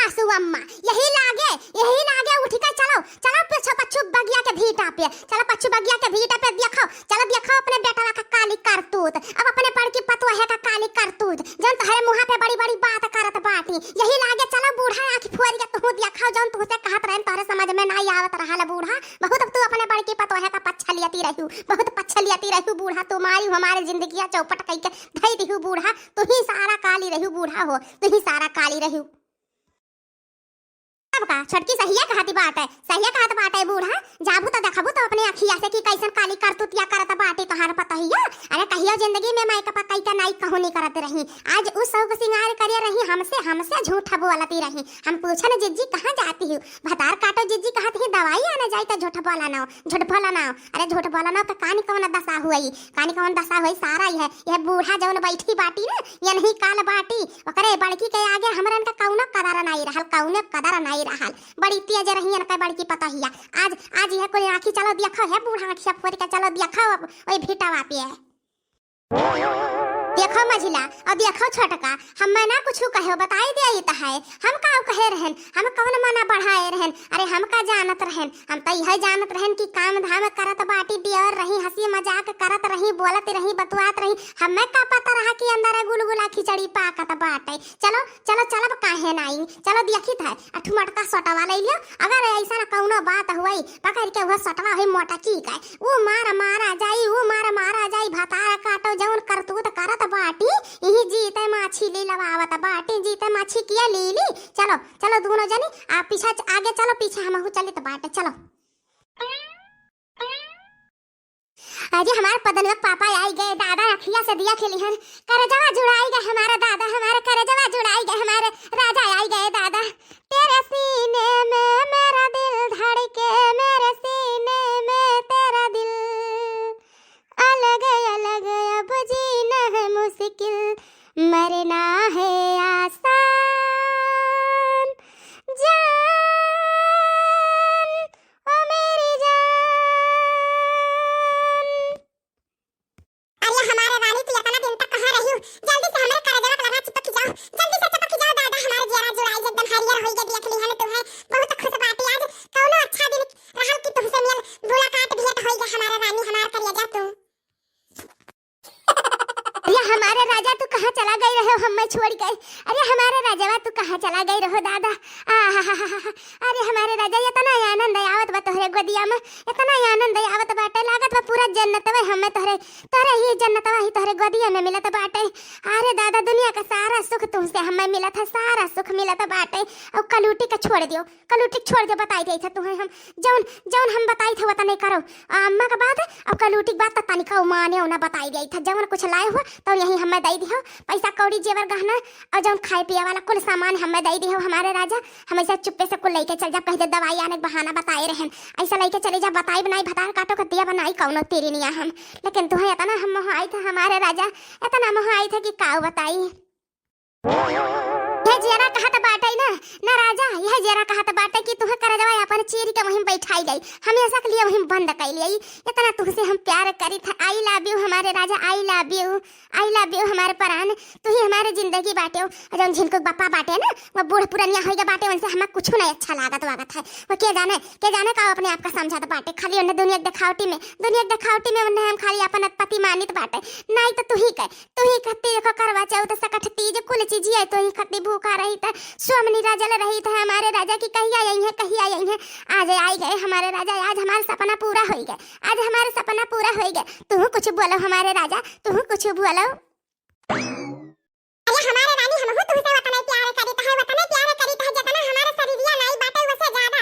सासू अम्मा यही लागे उठ के चलो चलो पीछे पच्चू बगिया के भीटा पे चलो पच्चू बगिया के भीटा पे देखो चलो देखो अपने बेटा का काली करतूत अब अपने बड़की पतोहे का काली करतूत जन तहरे मुंह पे बड़ी बड़ी बात करत बाटी यही लागे चलो बूढ़ा आंख फोड़ के तू देखो जन तू से कहत रहन तोरे समझ में नहीं आवत रहल बूढ़ा बहुत तू अपने बड़की पतोहे का पच्छा लियाती रहू बहुत पच्छा लियाती रहू बूढ़ा तुम्हारी हमारे जिंदगी चौपट कई के धई दिहू बूढ़ा तू ही सारा काली रहू बूढ़ा हो तू ही सारा काली रहू का छोटकी सहिया कहती बात है सहिया कहत बात है बूढ़ा जाबू तो देखबू तो अपने अखिया से कि कैसन काली करतूतिया करत बाटे तोहार पता ही अरे कहियो जिंदगी में मैं कपा का नहीं कहू नहीं करत रही आज उस सब सिंगार करे रही हमसे झूठ बोलती रही हम पूछन जिज्जी कहां जाती हूं भतार काटो जिज्जी कहत ही दवाई आने जाई तो झूठ बोला ना अरे झूठ बोला ना तो कानी कौन दशा हुई सारा ही है यह बूढ़ा जौन बैठी बाटी ना ये नहीं काल बाटी ओकरे बड़की के आगे हमरन का कौनो कदर नहीं रहल बड़ी तेज रही न बड़की पता हिया आज यह कोई आंखी चलो देखो है बूढ़ा आंखी सब फोड़ के चलो देखो ओए भीटावा पे देखो मझिला और देखो छोटका हम ना कुछ कहो बताई दे तो है हम का कहे रहन हम कौन मना बढ़ाए रहन अरे हम का जानत रहन हम तो यह जानत रहन कि काम धाम करत बाटी दियर रही हंसी मजाक करत रही बोलत रही बतुआत रही हमें का पता रहा कि अंदर गुलगुला खिचड़ी पाकत बाटे चलो चलो चलो काहे नहीं चलो देखी था अठू मटका सटवा ले लियो अगर ऐसा कौनो बात हुई पकड़ के वह सटवा हुई मोटा की का वो मारा जाई भतारा काटो जौन करतूत करत बाटी यही जीते माछी ले लवावत बाटी जीते माछी किया ले ली चलो चलो दोनों जनी आप पीछे आगे चलो पीछे हम चले तो बाटे चलो आज हमारे पदनवा पापा आई गए दादा अखिया से दिया खेली हन करजवा जुड़ाई गए हमारा दादा हमारे करजवा जुड़ाई गए हमारे राजा आई गए दादा तेरे सीने में मेरा दिल धड़के मेरे सीने में तेरा दिल अलग अब जीना है मुश्किल मरना है आसान जान ओ मेरी जान अरे हमारे रानी तू इतना दिन तक कहां रही हो जल्दी से हमारे करजवा लगा चिपक जाओ जल्दी से चिपक जाओ दादा हमारे जेरा जुड़ाई एकदम हरियर होई गई देख ली है तुम्हें बहुत खुश बाटी आज कौनो अच्छा दिन रहल कि तुमसे मिल मुलाकात भेंट होई गई हमारा रानी हमार करिया जा तू अरे हमारे राजा तू कहाँ चला गई रहो हम मैं छोड़ गए अरे हमारे राजावा तू कहाँ चला गई रहो दादा अरे हमारे राजा इतना आनंद आवत बा तोहरे गोदिया में इतना आनंद आवत बाटे लागत बा पूरा जन्नत में हमें तोहरे ही जन्नत ही तोहरे गोदिया में मिलत बाटे अरे दादा दुनिया का सारा सुख तुमसे हमें मिलत है सारा सुख मिलत बाटे और कलूटी का छोड़ दियो बताई दे था तुम्हें हम जौन हम बताई थे वतने करो अम्मा का बात अब कलूटी बात तो तनिका माने ना बताई गई था जौन कुछ लाए हुआ तो यही हमें दे दियो पैसा कौड़ी जेवर गहना और जौन खाए पिए वाला कुल सामान हमें दे दियो हमारे राजा हमेशा चुप्पे से कुल लेके चल जा कह दे दवाई आने के बहाना बताए रहन ऐसा लेके चले जा बताई बनाई भतार काटो का दिया बनाई कौनो तेरी नहीं हम लेकिन तुम्हें इतना हम मोह आई था हमारे राजा इतना मोह आई था कि काऊ बताई यह जेरा कहत बाटे ना राजा यह जेरा कहत बाटे कि तुहे करजवा अपन चीरी के वहीं बैठाई गई हमेशा के लिए वहीं बंद कर लिया इतना तुझसे हम प्यार करी था आई लव यू हमारे राजा आई लव यू हमारे प्राण तू ही हमारे जिंदगी बाटे हो जौन झिनको बापा बाटे ना वो बूढ़ पुरनिया होइगा बाटे उनसे हमें कुछ नहीं अच्छा लागत है वो के जाने का अपने आप का समझात बाटे खाली उन्हें दुनिया दिखावटी में उन्हें हम खाली अपन पति मानित बाटे नहीं तो तू ही खत्ती देखो करवा चाहो तो सकठ तीज कुल चीज है तो ही खत्ती भूखा रही था सोमनी राजा रही था हमारे राजा की कहीं आई है आज आई गए हमारे राजा आज हमारा सपना पूरा हो गया तू कुछ बोलो हमारे राजा तू कुछ बोलो अरे हमारे रानी हम हो तुमसे वतन प्यार करी तो है जितना हमारा शरीरिया नहीं बाटे वसे ज्यादा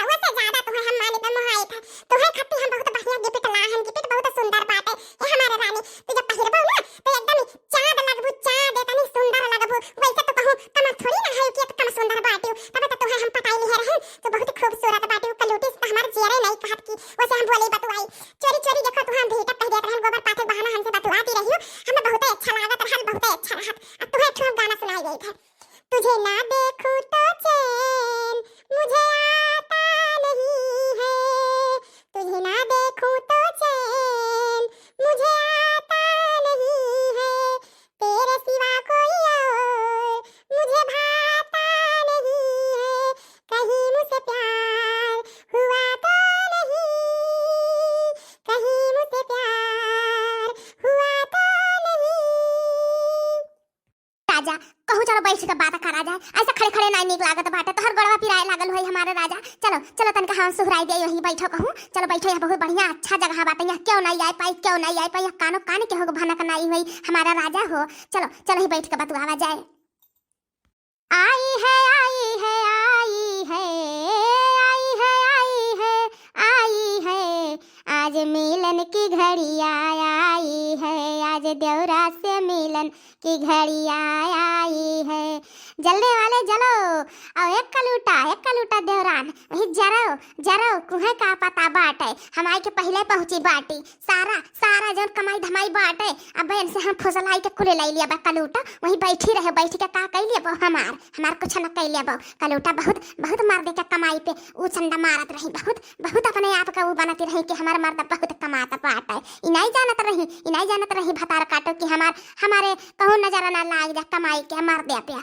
तुम्हें हम माने तो मोहाई था तुम्हें खत्ती हम बहुत बढ़िया गिफ्ट लाहन गिफ्ट बहुत सुंदर बाटे ये हमारे रानी तू जब पहिरबो ना तो एकदम चांद लगबू चांद इतनी सुंदर लगबू वैसे तो कहूं कम थोड़ी ना है कि कम सुंदर बाटे तब तो तुम्हें हम पटाई नहीं रहन तो बहुत खूबसूरत बाटे कलूटी से हमार जेरे नहीं कहत की वैसे हम बोले बतुआई चोरी देखो तू हम भेटत कह देत रहन गोबर पाथे बहाना हमसे बतुआती रहियो हमें बहुत अच्छा लागत रहल बहुत अच्छा रहत ऐसा खड़े खड़े नहीं निक लागत बाटे, तोहर गड़वा पिराए लागल होई हमारे राजा। चलो चलो तनका हम सुहराई दे, यहीं बैठो कहूं। चलो बैठो, यहाँ बहुत बढ़िया अच्छा जगह बाटे, यहाँ क्यों नहीं आए पाई, क्यों नहीं आए पाई, कानो कान के हो भनक नहीं हुई हमारा राजा हो। चलो चलो ही बैठ के बतुआवा जाए। आई है आई है आई है आई है आई है आई है, आज मिलन की घड़ी आई है, आज देवरा से मिलन की घड़ी आई है। जलने वाले जलो, और एक कलूटा देवरान वही जरो जरो कुहे का पता बाटे, हमारे के पहले पहुंची बाटी, सारा सारा जन कमाई धमाई बाटे। अब बहन से हम फुसलाई के खुले लाई लिया बा कलूटा, वही बैठी रहे, बैठ के का कह लिया हमार कुछ न कह लिया कलूटा। बहुत बहुत मार दे के कमाई पे ऊ चंदा मारत रही, बहुत बहुत अपने आप का वो बनती रही कि हमारा मर्द बहुत कमाता बाटे। ई नहीं जानत रही भतार काटो कि हमारे कहूँ नजर ना लाग जा कमाई के मर दे पे।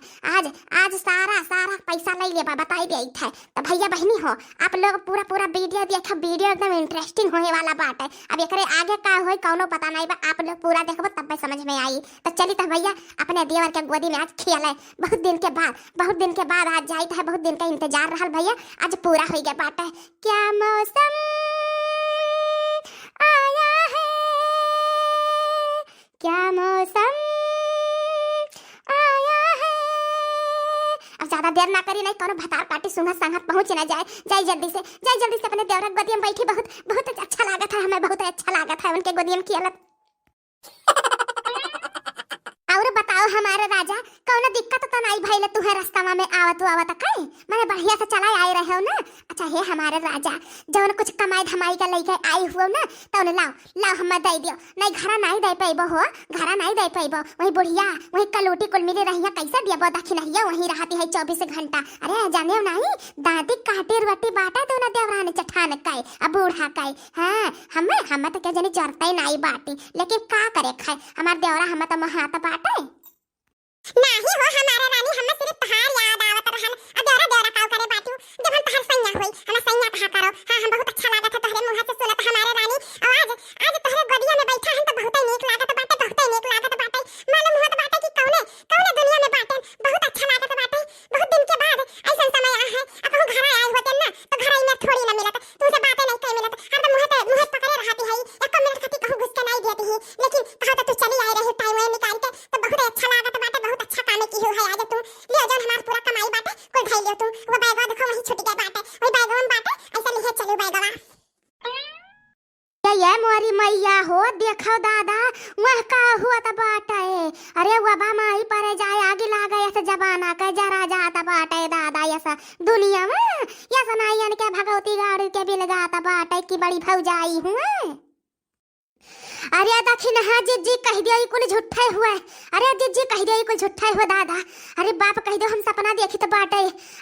आज सारा सारा पैसा ले ले बताई दे थे। तो भैया बहनी हो, आप लोग पूरा पूरा वीडियो देखो, वीडियो एकदम इंटरेस्टिंग होने वाला बात है। अब एकरे आगे का होई कौनो पता नहीं बा, आप लोग पूरा देखबो तब समझ में आई। तो चली तो भैया अपने देवर के गोदी में आज खियाले, बहुत दिन के बाद आज जाई है, बहुत दिन का इंतजार रहल भैया, आज पूरा हो गया बात है। क्या मौसम आया है, क्या मौसम आया है। अब ज्यादा देर ना करी, नहीं तो भतार काटी सुना संगत पहुंच ना जाए जल्दी से अपने देवरा गोदी में बैठी। बहुत बहुत अच्छा लगा था, हमें बहुत अच्छा लगा था उनके गोदी में किया। और बताओ हमारे राजा, कौनो दिक्कत तो नहीं भइले तुहे रास्ता में आवत कहीं मैंने बढ़िया से चला आए रहे हो ना। अच्छा हे हमारे राजा, जौन कुछ कमाई धमाई का लेके आई हुआ ना, तो लाओ हमें दे दियो। नहीं घरा नहीं दे पैबो हो, घरा नहीं दे पैबो, वही बुढ़िया वही कलोटी कुल मिली रही कैसे दिया दखी नहीं, वही रहती है 24 घंटा। अरे जाने नहीं, दादी काटी रोटी बाटा दो ना देवरानी चठान काई अब बूढ़ा काई। हाँ हमें तो क्या जानी जरता ही नहीं बाटी, लेकिन का करे खाए हमारे देवरा, हमें तो महात बाटे नहीं हो हमारे रानी। हमें सिर्फ तहार याद आवत रहन, अब देवरा काव करे बाटू जब हम तहार सैया होई, हमें सैया कहा करो। हां हम बहुत अच्छा लागत है तोहरे मुंह से सुनत हमारे रानी। और आज तोहरे गोदिया में बैठा हन तो बहुत ही नीक लागत बाटे, बहुत ही नीक लागत बाटे। मालूम होत बाटे कि कौने दुनिया में बाटे, बहुत अच्छा लागत बाटे। बहुत दिन के बाद ऐसा समय आ है, अब हम घर आए होते ना तो घर में थोड़ी ना मिलत, तुझसे बातें नहीं कई मिलत, हर तो मुंह पकड़े रहती है, एक मिनट खाती कहूं घुस के नहीं देती है। लेकिन कहा तो तू चली आई रही टाइम निकाल के, तो बहुत अच्छा लागत बाटे, बहुत अच्छा काम की हो है। आज तू ले जौन हमार पूरा कमाई बाटे कुल भाई लियो तू, वो बैगवा देखो वही छुट गया बाटे, वही बैगवा में बाटे, ऐसा लिखे चलो बैगवा। ये मोरी मैया हो, देखो दादा वह का हुआ था बाटे। अरे वबा माई पर जाए आगे लागा ऐसा जमाना का जरा जाता बाटे दादा, ऐसा दुनिया में ऐसा नहीं के भगवती गाड़ी के बिल गाता बाटे की बड़ी भौजाई हूँ। अरे दखिन हाँ जी कह दियो कुल झूठे हुए, अरे जी कह दियो कुल झूठे हुए दादा। अरे बाप कह दो हम सपना देखी तो बाटे,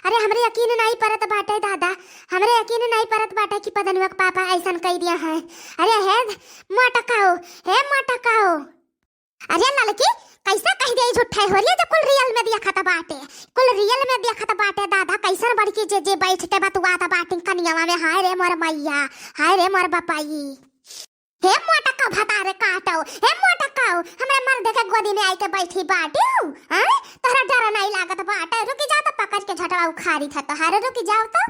अरे हमरे यकीन नहीं परत बाटे दादा, हमरे यकीन नहीं परत बाटे कि पदनुआ के पापा ऐसा कह दिया है। अरे हे मोटकाओ, हे मोटकाओ, अरे लड़की कैसा कह दिया झूठे हो रही है, जो कुल रियल में देखा था बाटे, कुल रियल में देखा था बाटे दादा। कैसा बड़की जे बैठते बतुआ था बाटिंग कनियावा में। हाय रे मोर मैया, हाय रे मोर बापाई, हे मोटका भतारे काटो, हे मोटका हमरे मर्द के गोदी में आई के बैठी बाटू। हैं तोरा डर नहीं लागत बाटे, रुकी जाओ तो पकड़ के झटवा उखाड़ी था तो हारे, रुकी जाओ तो।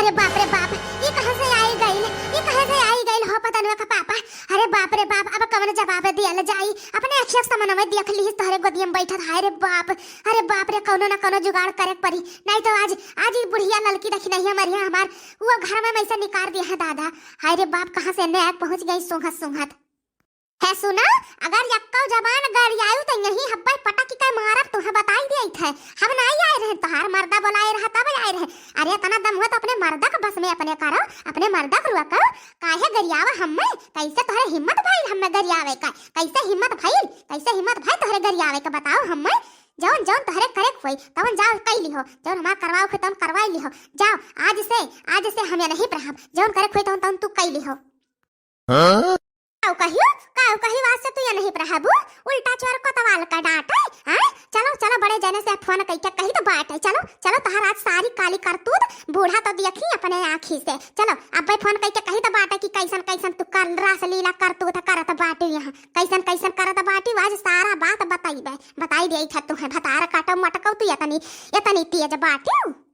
अरे बाप रे बाप, ये कहां से आई गई हो पता नहीं का पापा। अरे बाप रे बाप, अब कवन जवाब दिया ल जाई, अपने अक्षर समन में देख ली तोहरे गोदी में बैठत। हाय रे बाप, अरे बाप रे कौनो ना कौनो जुगाड़ करे पड़ी, नहीं तो आज ही बुढ़िया लड़की देखी नहीं हमारी, हमार वो घर में वैसा निकाल दिया है दादा। हाय रे बाप, कहां से नया पहुंच गई सुंघत है। सुना अगर यक्का जबान गरियायु तो यही हब्बा पटक के मारब तुहे बताई देई थे, हम नहीं आए रहे तोहार मर्दा बुलाए रहा तब आए रहे। अरे तना दम हुआ तो अपने मर्दा के बस में अपने करो, अपने मर्दा को रुआ करो, काहे गरियावा हम्मे, कैसे तोहरे हिम्मत भइल हम्मे गरियावे का, कैसे हिम्मत भइल तोहरे गरियावे का बताओ हम्मे। जौन तोहरे करे कोई तवन जाओ कई लिहो, जौन हमार करवाओ के तवन करवाई लिहो, जाओ आज से हमें नहीं प्रहाब, जौन करे कोई तवन तू कई लिहो। काऊ कहियो वास्ते तू ये नहीं प्रभु उल्टा चोर को तवाल का डांट है चलो चलो बड़े जने से फोन कई के कही तो बात है चलो चलो तहर आज सारी काली करतूत बूढ़ा तो देखी अपने आँखी से चलो अब फोन कई के कही तो बात है कि कैसन कैसन तू कर रास लीला करतूत करत बाटी यहाँ कैसन कैसन करत बाटी आज सारा बात बताई दे था तू है भतार काटो मटकौ तू इतनी तेज बाटी